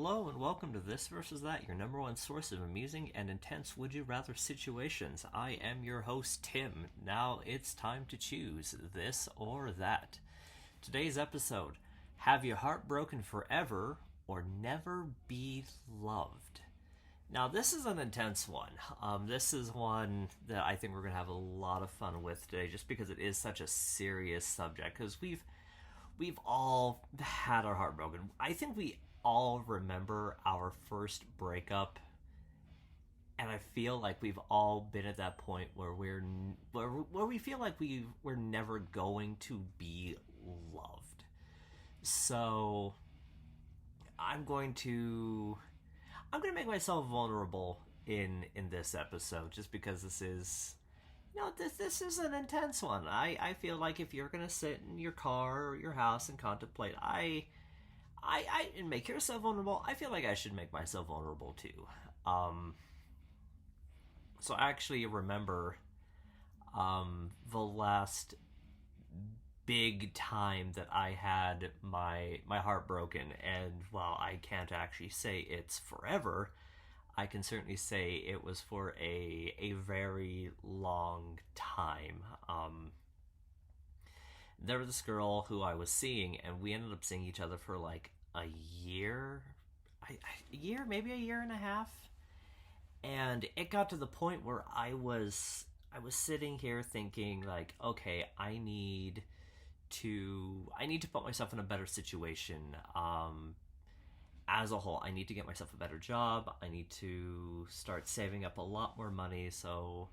Hello and welcome to This Versus That, your number one source of amusing and intense would you rather situations. I am your host, Tim. Now it's time to choose this or that. Today's episode: have your heart broken forever or never be loved? Now, this is an intense one. This is one that I think we're going to have a lot of fun with today just because it is such a serious subject. Because we've all had our heart broken. I think we all remember our first breakup, and I feel like we've all been at that point where where we feel like we're never going to be loved. So I'm going to make myself vulnerable in this episode just because this is this is an intense one. I feel like if you're gonna sit in your car or your house and contemplate, and make yourself vulnerable, I feel like I should make myself vulnerable too. So I actually remember the last big time that I had my heart broken, and while I can't actually say it's forever, I can certainly say it was for a very long time. There was this girl who I was seeing, and we ended up seeing each other for like a year, maybe a year and a half. And it got to the point where I was sitting here thinking like, okay, I need to put myself in a better situation. As a whole, I need to get myself a better job. I need to start saving up a lot more money. So,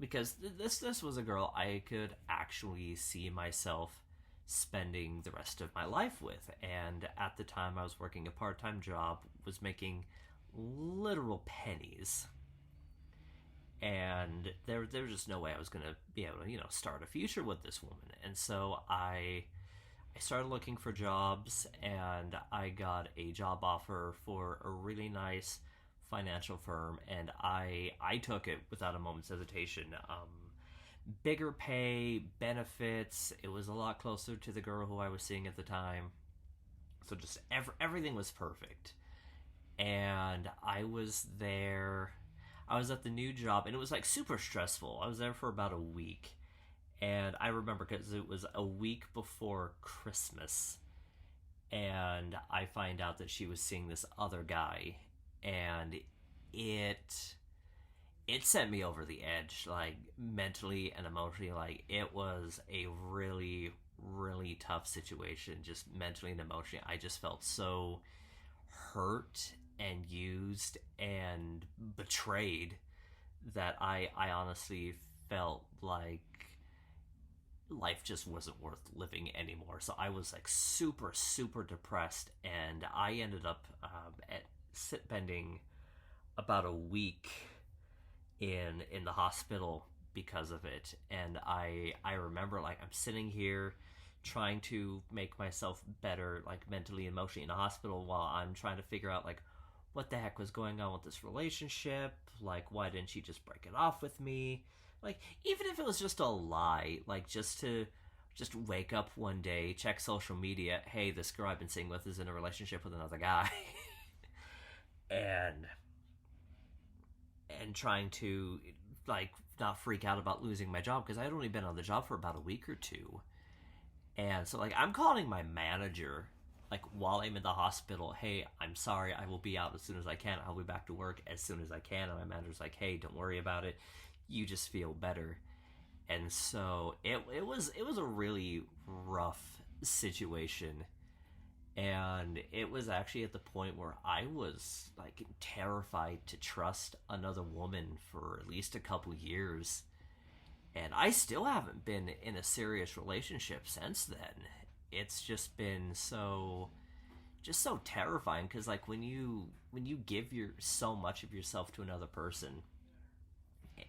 because this was a girl I could actually see myself spending the rest of my life with. And at the time, I was working a part-time job, was making literal pennies, and there was just no way I was going to be able to start a future with this woman. And so I started looking for jobs, and I got a job offer for a really nice financial firm, and I took it without a moment's hesitation. Bigger pay, benefits, it was a lot closer to the girl who I was seeing at the time, so just everything was perfect. And I was at the new job, and it was like super stressful. I was there for about a week. And I remember because it was a week before Christmas, and I find out that she was seeing this other guy, and it sent me over the edge, like mentally and emotionally. Like, it was a really, really tough situation, just mentally and emotionally. I just felt so hurt and used and betrayed that I honestly felt like life just wasn't worth living anymore. So I was like super, super depressed, and I ended up spending about a week in the hospital because of it. And I remember, like, I'm sitting here trying to make myself better, like mentally and emotionally, in the hospital, while I'm trying to figure out like what the heck was going on with this relationship. Like, why didn't she just break it off with me? Like, even if it was just a lie, like just wake up one day, check social media, hey, this girl I've been seeing with is in a relationship with another guy. and trying to like not freak out about losing my job, because I had only been on the job for about a week or two. And so, like, I'm calling my manager, like, while I'm in the hospital, hey, I'm sorry, I will be out as soon as I can. I'll be back to work as soon as I can. And my manager's like, hey, don't worry about it. You just feel better. And so it was a really rough situation. And it was actually at the point where I was, like, terrified to trust another woman for at least a couple years. And I still haven't been in a serious relationship since then. It's just been so terrifying, because like when you give so much of yourself to another person,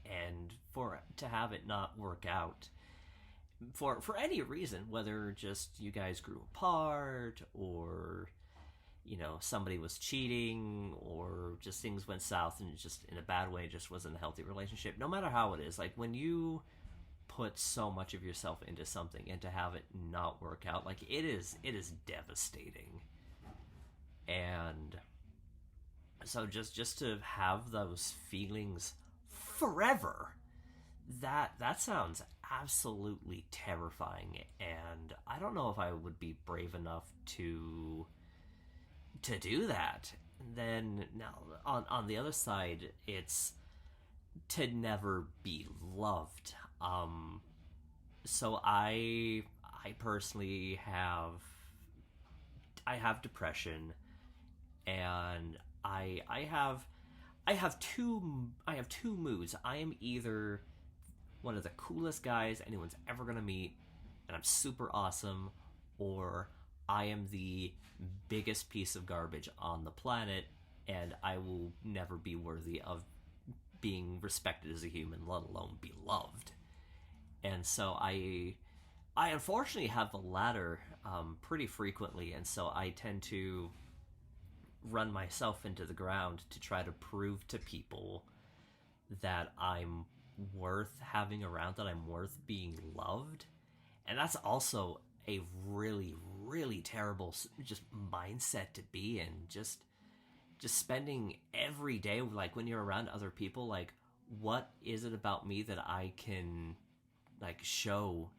and to have it not work out for any reason, whether just you guys grew apart, or somebody was cheating, or just things went south and just in a bad way, just wasn't a healthy relationship. No matter how it is, like when you put so much of yourself into something and to have it not work out, like it is devastating. And so just to have those feelings forever, that sounds absolutely terrifying. And I don't know if I would be brave enough to do that. Then now on the other side, it's to never be loved. So I personally have depression, and I have two moods. I am either one of the coolest guys anyone's ever gonna meet, and I'm super awesome, or I am the biggest piece of garbage on the planet, and I will never be worthy of being respected as a human, let alone be loved. And so I unfortunately have the latter pretty frequently, and so I tend to run myself into the ground to try to prove to people that I'm worth having around, that I'm worth being loved. And that's also a really, really terrible just mindset to be in. Just spending every day, like when you're around other people, like what is it about me that I can like show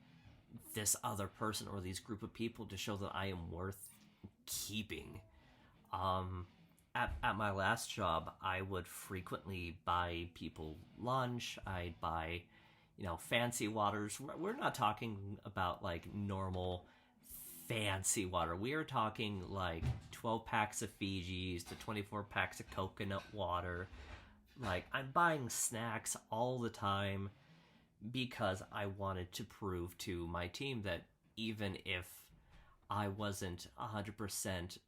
this other person or these group of people to show that I am worth keeping. At my last job, I would frequently buy people lunch. I'd buy, fancy waters. We're not talking about like normal fancy water. We are talking like 12 packs of Fijis to 24 packs of coconut water. Like, I'm buying snacks all the time because I wanted to prove to my team that even if I wasn't 100%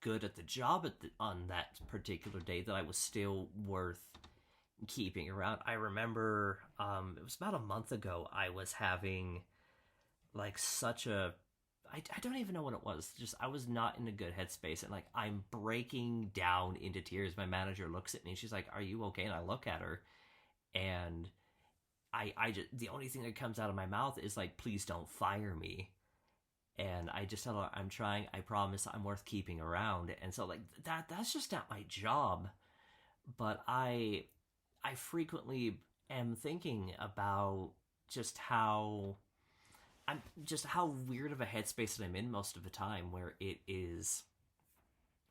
good at the job on that particular day, that I was still worth keeping around. I remember it was about a month ago, I was having like such a I don't even know what it was. Just I was not in a good headspace, and like I'm breaking down into tears. My manager looks at me and she's like, "Are you okay?" And I look at her, and I just, the only thing that comes out of my mouth is like, "Please don't fire me." And I just tell her, "I'm trying. I promise. I'm worth keeping around." And so like that's just not my job. But I frequently am thinking about just how weird of a headspace that I'm in most of the time, where it is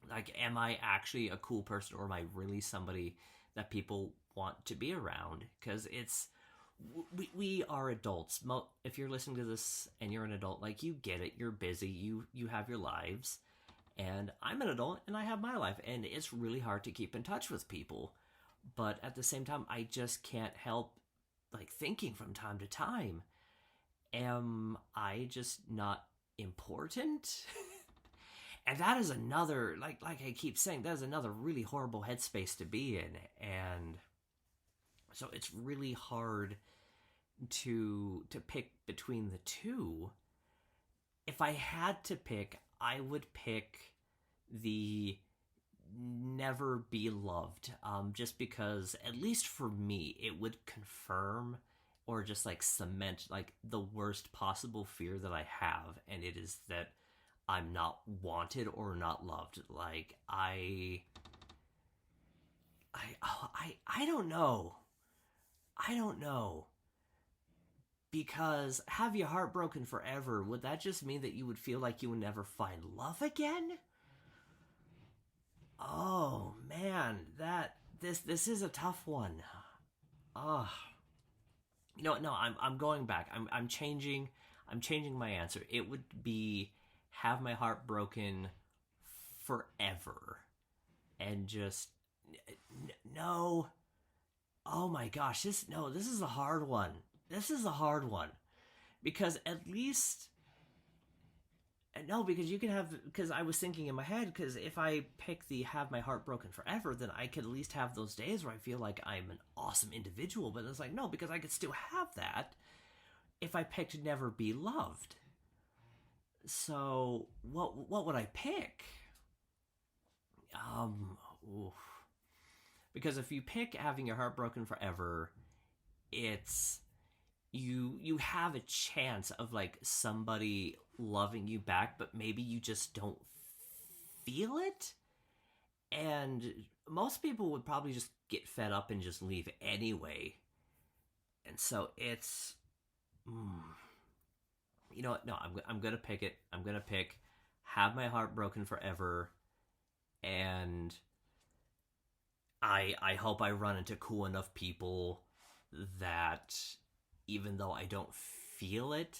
like, am I actually a cool person, or am I really somebody that people want to be around? Because we are adults. If you're listening to this and you're an adult, like, you get it, you're busy, you have your lives, and I'm an adult and I have my life, and it's really hard to keep in touch with people. But at the same time, I just can't help like thinking from time to time, am I just not important? And that is another, like I keep saying, that is another really horrible headspace to be in. And so it's really hard to pick between the two. If I had to pick, I would pick the never be loved, just because, at least for me, it would confirm or just like cement like the worst possible fear that I have, and it is that I'm not wanted or not loved. Like, I don't know. I don't know. Because have your heart broken forever, would that just mean that you would feel like you would never find love again? Oh man, this is a tough one. Ah, no, I'm going back. I'm changing my answer. It would be have my heart broken forever, and just no. Oh my gosh, this is a hard one. This is a hard one, because at least, no, because you can have, because I was thinking in my head, because if I pick the have my heart broken forever, then I could at least have those days where I feel like I'm an awesome individual. But it's like, no, because I could still have that if I picked never be loved. So what would I pick? Oof. Because if you pick having your heart broken forever, it's you have a chance of like somebody loving you back, but maybe you just don't feel it. And most people would probably just get fed up and just leave anyway. And so it's, you know what? No, I'm gonna pick it. I'm gonna pick have my heart broken forever, and I hope I run into cool enough people that even though I don't feel it,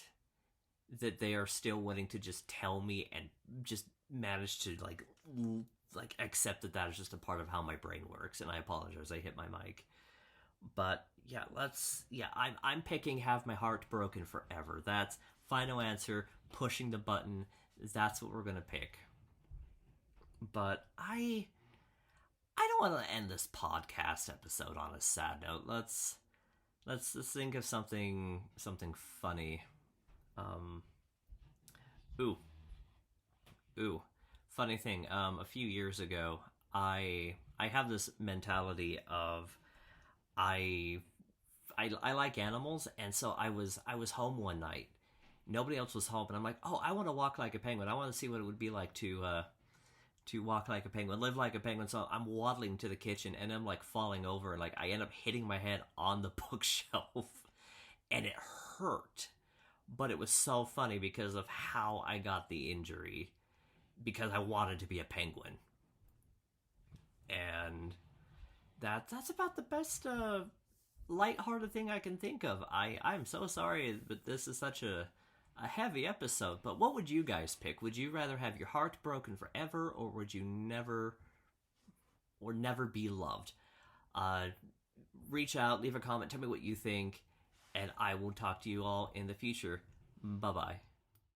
that they are still willing to just tell me and just manage to like accept that that is just a part of how my brain works. And I apologize, I hit my mic. But yeah, I'm picking have my heart broken forever. That's final answer, pushing the button. That's what we're gonna pick. But I don't want to end this podcast episode on a sad note. Let's think of something funny. Um, ooh, ooh, funny thing. A few years ago, I have this mentality of I I like animals, and so I was home one night. Nobody else was home, and I'm like, oh, I want to walk like a penguin. I want to see what it would be like to walk like a penguin, live like a penguin. So I'm waddling to the kitchen, and I'm like falling over, and like I end up hitting my head on the bookshelf, and it hurt. But it was so funny because of how I got the injury, because I wanted to be a penguin, and that's about the best lighthearted thing I can think of. I'm so sorry, but this is such a heavy episode. But what would you guys pick? Would you rather have your heart broken forever, or would you never be loved? Uh, Reach out, leave a comment, tell me what you think, and I will talk to you all in the future. Bye bye.